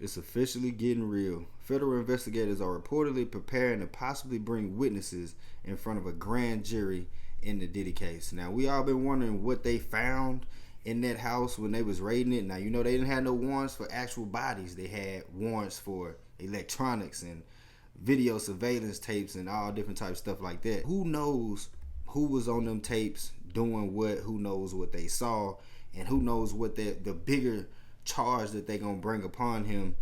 It's officially getting real. Federal investigators are reportedly preparing to possibly bring witnesses in front of a grand jury in the Diddy case. Now, we all been wondering what they found in that house when they was raiding it. Now, you know, they didn't have no warrants for actual bodies. They had warrants for electronics and video surveillance tapes and all different types of stuff like that. Who knows who was on them tapes doing what? Who knows what they saw? And who knows what the bigger charge that they're going to bring upon him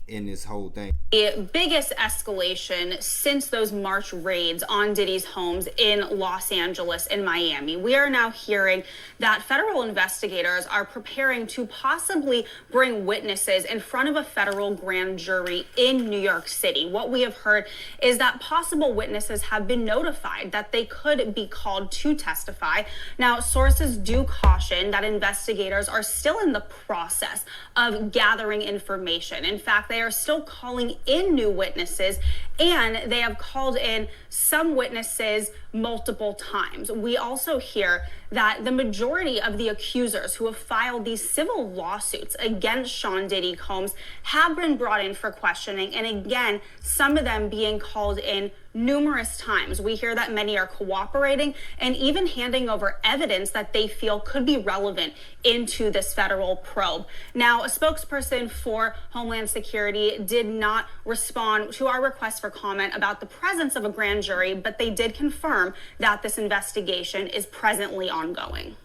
in this whole thing. The biggest escalation since those March raids on Diddy's homes in Los Angeles and Miami. We are now hearing that federal investigators are preparing to possibly bring witnesses in front of a federal grand jury in New York City. What we have heard is that possible witnesses have been notified that they could be called to testify. Now, sources do caution that investigators are still in the process of gathering information. In fact, they are still calling in new witnesses, and they have called in some witnesses multiple times. We also hear that the majority of the accusers who have filed these civil lawsuits against Sean Diddy Combs have been brought in for questioning, and again, some of them being called in numerous times. We hear that many are cooperating and even handing over evidence that they feel could be relevant into this federal probe. Now, a spokesperson for Homeland Security did not respond to our request for comment about the presence of a grand jury, but they did confirm that this investigation is presently ongoing.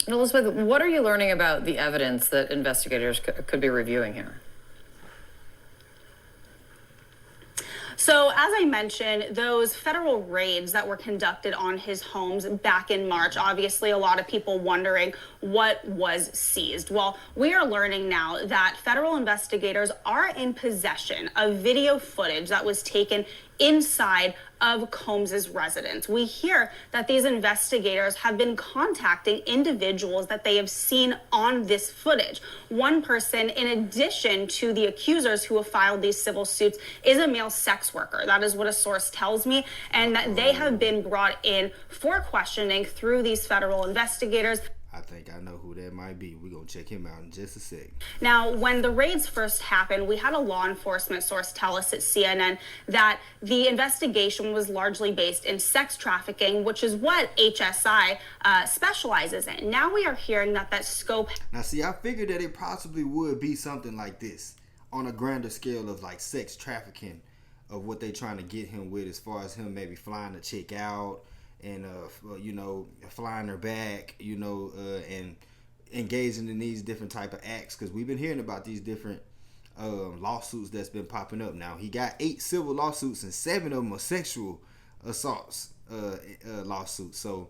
Elizabeth, what are you learning about the evidence that investigators could be reviewing here? So, as I mentioned, those federal raids that were conducted on his homes back in March, obviously a lot of people wondering what was seized. Well, we are learning now that federal investigators are in possession of video footage that was taken inside of Combs's residence. We hear that these investigators have been contacting individuals that they have seen on this footage. One person, in addition to the accusers who have filed these civil suits, is a male sex worker. That is what a source tells me, and that they have been brought in for questioning through these federal investigators. I think I know who that might be. We're going to check him out in just a sec. Now, when the raids first happened, we had a law enforcement source tell us at CNN that the investigation was largely based in sex trafficking, which is what HSI specializes in. Now we are hearing that scope. Now, see, I figured that it possibly would be something like this on a grander scale of like sex trafficking, of what they're trying to get him with, as far as him maybe flying a chick out and flying her back, and engaging in these different type of acts, because we've been hearing about these different lawsuits that's been popping up. Now, he got 8 civil lawsuits and 7 of them are sexual assaults lawsuits, so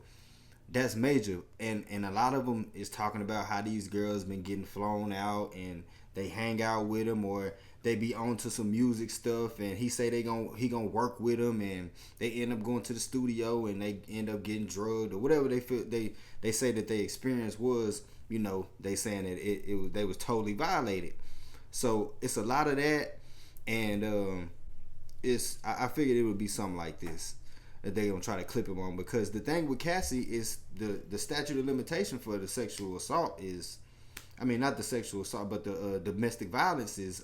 that's major. And a lot of them is talking about how these girls been getting flown out and they hang out with him, or they be on to some music stuff, and he say he gonna work with them, and they end up going to the studio and they end up getting drugged or whatever they feel they say that their experience was. They saying that they was totally violated. So it's a lot of that, and I figured it would be something like this that they gonna try to clip him on, because the thing with Cassie is the statute of limitation for the sexual assault is, I mean, not the sexual assault, but the domestic violence is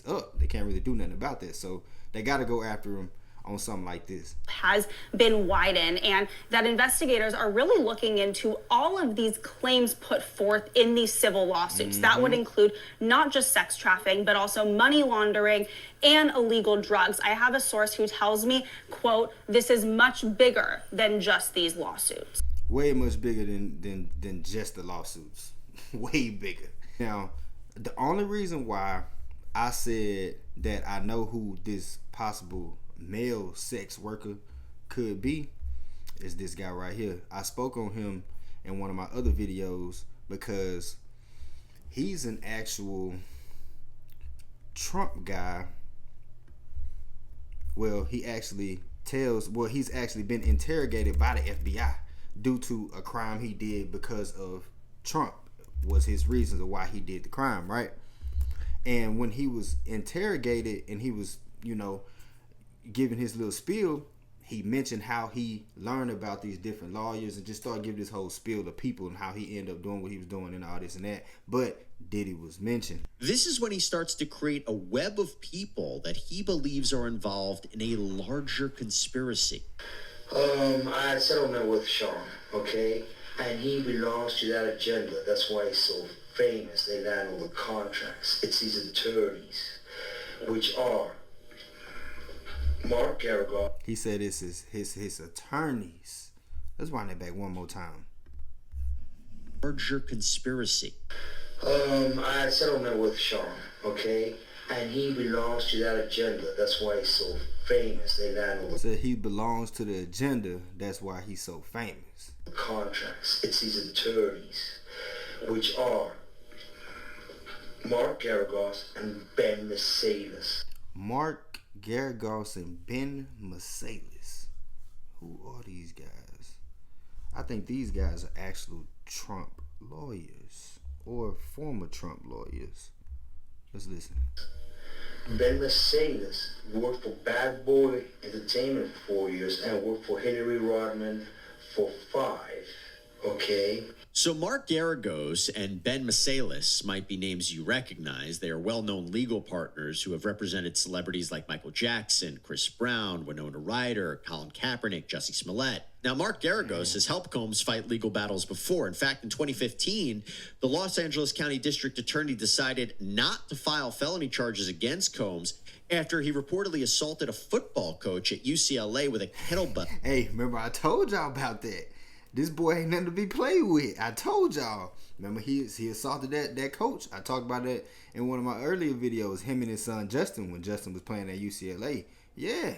up. They can't really do nothing about that, so they got to go after him on something like this. Has been widened, and that investigators are really looking into all of these claims put forth in these civil lawsuits. That would include not just sex trafficking, but also money laundering and illegal drugs. I have a source who tells me, quote, "This is much bigger than just these lawsuits." Way much bigger than just the lawsuits. Way bigger. Now, the only reason why I said that I know who this possible male sex worker could be is this guy right here. I spoke on him in one of my other videos because he's an actual Trump guy. Well, he's actually been interrogated by the FBI due to a crime he did because of Trump, was his reasons of why he did the crime, right? And when he was interrogated and he was, giving his little spiel, he mentioned how he learned about these different lawyers and just started giving this whole spiel to people and how he ended up doing what he was doing and all this and that. But Diddy was mentioned. This is when he starts to create a web of people that he believes are involved in a larger conspiracy. I had settlement with Sean, okay? And he belongs to that agenda. That's why he's so famous. They land all the contracts. It's his attorneys, which are Mark Garagos. He said it's his attorneys. Let's wind it back one more time. Larger conspiracy. I had settlement with Sean, okay? And he belongs to that agenda. That's why he's so famous. They land all the Said he belongs to the agenda. That's why he's so famous. contracts. It's his attorneys, which are Mark Garagos and Ben Mercedes. Mark Garagos and Ben Mercedes. Who are these guys? I think these guys are actual Trump lawyers or former Trump lawyers. Let's listen. Ben Mercedes worked for Bad Boy Entertainment for 4 years and worked for Hillary Rodman for 5. Okay? So Mark Garagos and Ben Mercedes might be names you recognize. They are well-known legal partners who have represented celebrities like Michael Jackson, Chris Brown, Winona Ryder, Colin Kaepernick, Jussie Smollett. Now, Mark Garagos has helped Combs fight legal battles before. In fact, in 2015, the Los Angeles County District Attorney decided not to file felony charges against Combs after he reportedly assaulted a football coach at UCLA with a kettlebell. Hey, remember I told y'all about that. This boy ain't nothing to be played with. I told y'all. Remember he assaulted that coach. I talked about that in one of my earlier videos. Him and his son Justin, when Justin was playing at UCLA. Yeah,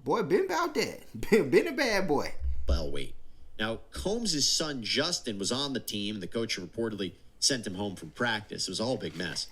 boy, been about that. Been a bad boy. Well, wait. Now, Combs' son Justin was on the team. The coach reportedly sent him home from practice. It was all a big mess.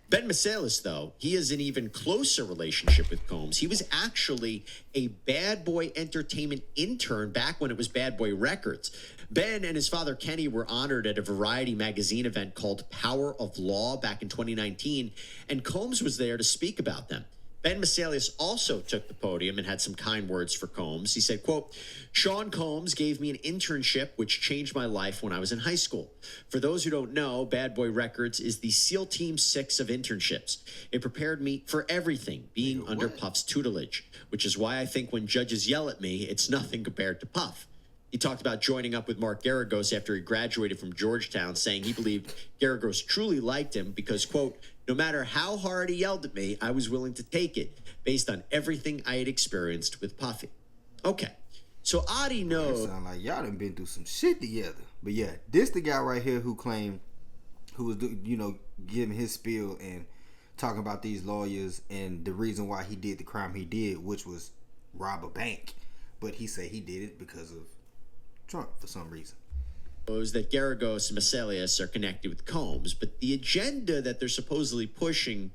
Ben Mercedes, though, he has an even closer relationship with Combs. He was actually a Bad Boy Entertainment intern back when it was Bad Boy Records. Ben and his father Kenny were honored at a Variety magazine event called Power of Law back in 2019, and Combs was there to speak about them. Ben Mercedes also took the podium and had some kind words for Combs. He said, quote, "Sean Combs gave me an internship which changed my life when I was in high school. For those who don't know, Bad Boy Records is the SEAL Team 6 of internships. It prepared me for everything, being under Puff's tutelage, which is why I think when judges yell at me, it's nothing compared to Puff." He talked about joining up with Mark Garagos after he graduated from Georgetown, saying he believed Garagos truly liked him because, quote, "No matter how hard he yelled at me, I was willing to take it based on everything I had experienced with Puffy." Okay, so Adi knows. Sound like y'all done been through some shit together. But yeah, this the guy right here who claimed, who was, giving his spiel and talking about these lawyers and the reason why he did the crime he did, which was rob a bank. But he said he did it because of Trump for some reason. That Garagos and Mercedes are connected with Combs, but the agenda that they're supposedly pushing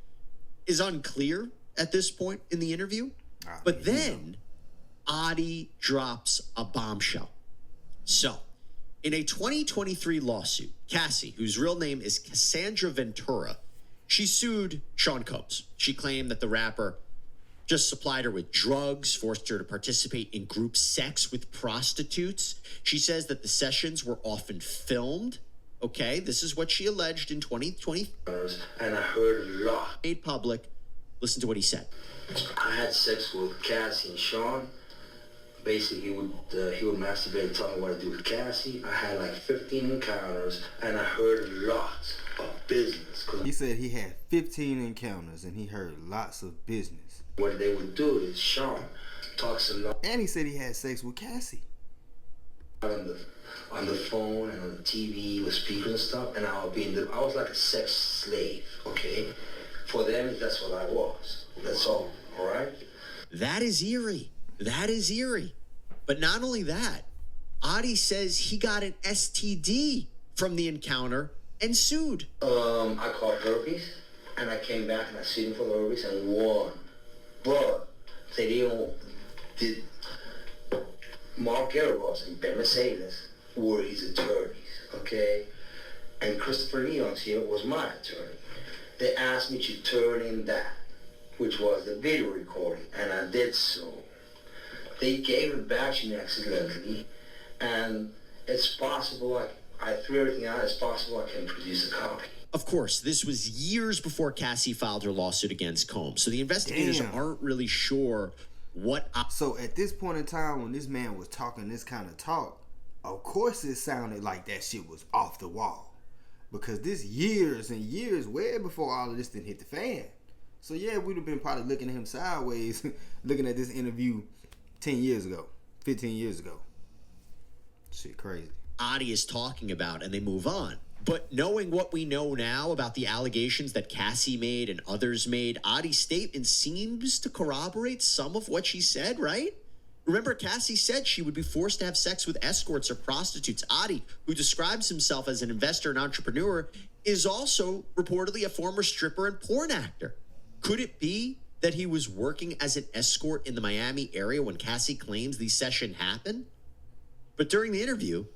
is unclear at this point in the interview. But then Adi drops a bombshell. So, in a 2023 lawsuit, Cassie, whose real name is Cassandra Ventura, she sued Sean Combs. She claimed that the rapper just supplied her with drugs, forced her to participate in group sex with prostitutes. She says that the sessions were often filmed. Okay, this is what she alleged in 2020. And I heard a lot. Made public. Listen to what he said. I had sex with Cassie and Sean. Basically, he would masturbate and tell me what to do with Cassie. I had like 15 encounters, and I heard a lot of business. He said he had 15 encounters, and he heard lots of business. What they would do is Sean talks a lot. And he said he had sex with Cassie. On the phone and on the TV with speakers and stuff, and I was like a sex slave, okay? For them, that's what I was. That's all right? That is eerie. That is eerie. But not only that, Adi says he got an STD from the encounter and sued. I caught herpes, and I came back and I sued him for the herpes and won. But did Mark Garagos and Ben Mercedes were his attorneys, okay? And Christopher Leon's here was my attorney. They asked me to turn in that, which was the video recording, and I did so. They gave it back to me accidentally, and it's possible I threw everything out. It's possible I can produce a copy. Of course, this was years before Cassie filed her lawsuit against Combs, so the investigators Damn. aren't really sure what. So at this point in time, when this man was talking this kind of talk, of course it sounded like that shit was off the wall. Because this years and years, way before all of this didn't hit the fan. So yeah, we'd have been probably looking at him sideways, looking at this interview 10 years ago, 15 years ago. Shit crazy. Adi is talking about, and they move on. But knowing what we know now about the allegations that Cassie made and others made, Adi's statement seems to corroborate some of what she said, right? Remember, Cassie said she would be forced to have sex with escorts or prostitutes. Adi, who describes himself as an investor and entrepreneur, is also reportedly a former stripper and porn actor. Could it be that he was working as an escort in the Miami area when Cassie claims the session happened? But during the interview,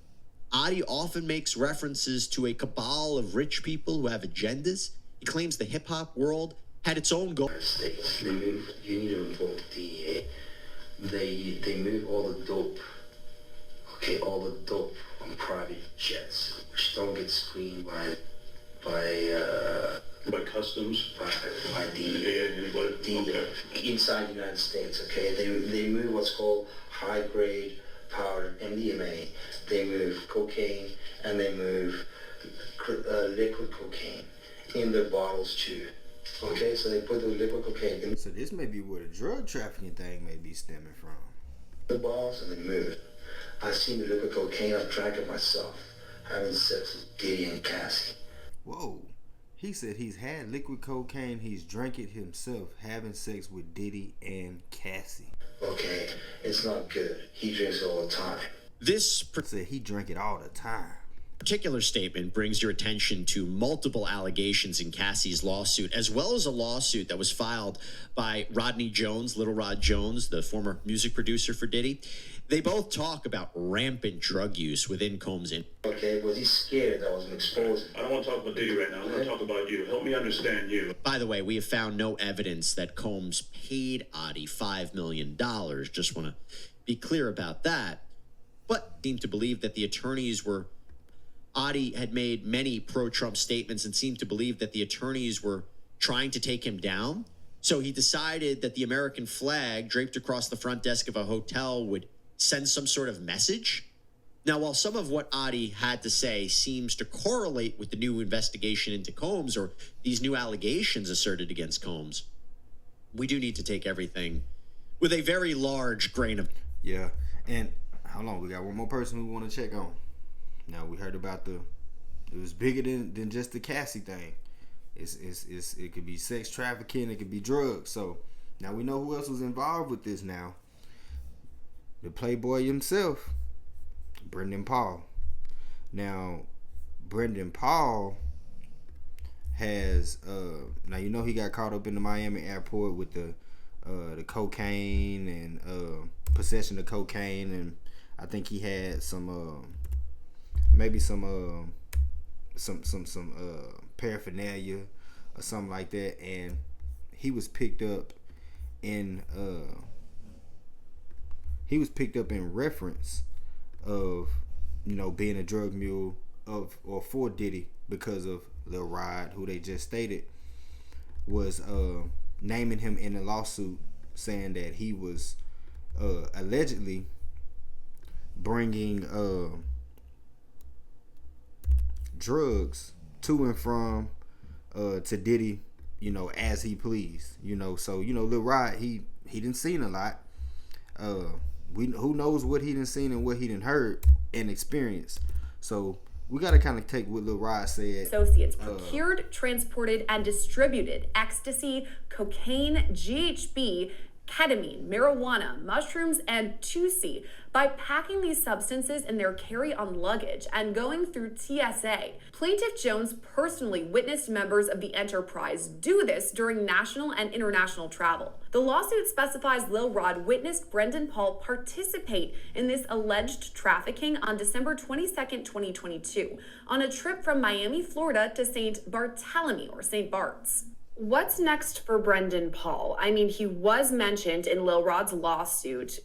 Adi often makes references to a cabal of rich people who have agendas. He claims the hip-hop world had its own goals. States, they move, you need to involve the DEA. They move all the dope, all the dope on private jets, which don't get screened by customs, by DEA, inside the United States. Okay, they move what's called high-grade powder, MDMA. They move cocaine and they move liquid cocaine in their bottles too. Okay, so they put the liquid cocaine in So this may be where the drug trafficking thing may be stemming from. the bottles and they move it. I've seen the liquid cocaine, I've drank it myself, having sex with Diddy and Cassie. Whoa. He said he's had liquid cocaine, he's drank it himself, having sex with Diddy and Cassie. Okay, it's not good. He drinks it all the time. This Said he drank it all the time. particular statement brings your attention to multiple allegations in Cassie's lawsuit, as well as a lawsuit that was filed by Rodney Jones, Little Rod Jones, the former music producer for Diddy. They both talk about rampant drug use within Combs. Okay, was he scared that I was exposing? I don't want to talk about Diddy right now. I want to talk about you. Help me understand you. By the way, we have found no evidence that Combs paid Adi $5 million. Just want to be clear about that. But seemed to believe that the attorneys were... Adi had made many pro-Trump statements and seemed to believe that the attorneys were trying to take him down. So he decided that the American flag draped across the front desk of a hotel would send some sort of message. Now, while some of what Adi had to say seems to correlate with the new investigation into Combs or these new allegations asserted against Combs, we do need to take everything with a very large grain of... Yeah, and hold on, we got one more person we want to check on. Now, we heard about it was bigger than just the Cassie thing. It could be sex trafficking, it could be drugs. So now we know who else was involved with this now. The Playboy himself, Brendan Paul. Now, Brendan Paul has now you know he got caught up in the Miami airport with the cocaine and possession of cocaine, and I think he had some maybe some paraphernalia or something like that, and he was picked up in reference of, you know, being a drug mule or for Diddy because of Lil Rod, who they just stated was naming him in the lawsuit, saying that he was allegedly bringing drugs to and from to Diddy, you know, as he pleased, you know. So, you know, Lil Rod, he didn't seen a lot. Who knows what he done seen and what he done heard and experienced. So we got to kind of take what Lil Rod said. Associates procured, transported, and distributed ecstasy, cocaine, GHB, ketamine, marijuana, mushrooms, and 2C by packing these substances in their carry-on luggage and going through TSA. Plaintiff Jones personally witnessed members of the enterprise do this during national and international travel. The lawsuit specifies Lil Rod witnessed Brendan Paul participate in this alleged trafficking on December 22nd, 2022, on a trip from Miami, Florida to St. Bartholomew or St. Bart's. What's next for Brendan Paul? I mean, he was mentioned in Lil Rod's lawsuit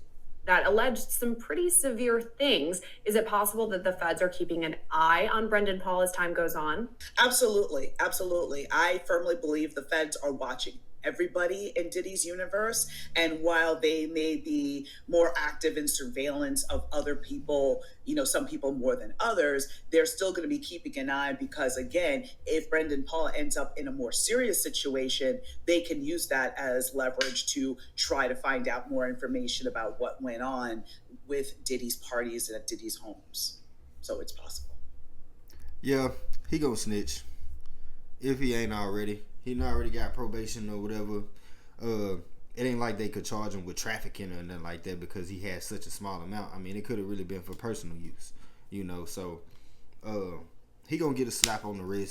that alleged some pretty severe things. Is it possible that the feds are keeping an eye on Brendan Paul as time goes on? Absolutely. Absolutely. I firmly believe the feds are watching everybody in Diddy's universe. And while they may be more active in surveillance of other people, some people more than others, they're still going to be keeping an eye because, again, if Brendan Paul ends up in a more serious situation, they can use that as leverage to try to find out more information about what went on with Diddy's parties and at Diddy's homes. So it's possible. Yeah, he gonna snitch if he ain't already. He not already got probation or whatever. It ain't like they could charge him with trafficking or nothing like that because he had such a small amount. I mean, it could have really been for personal use, So he gonna get a slap on the wrist.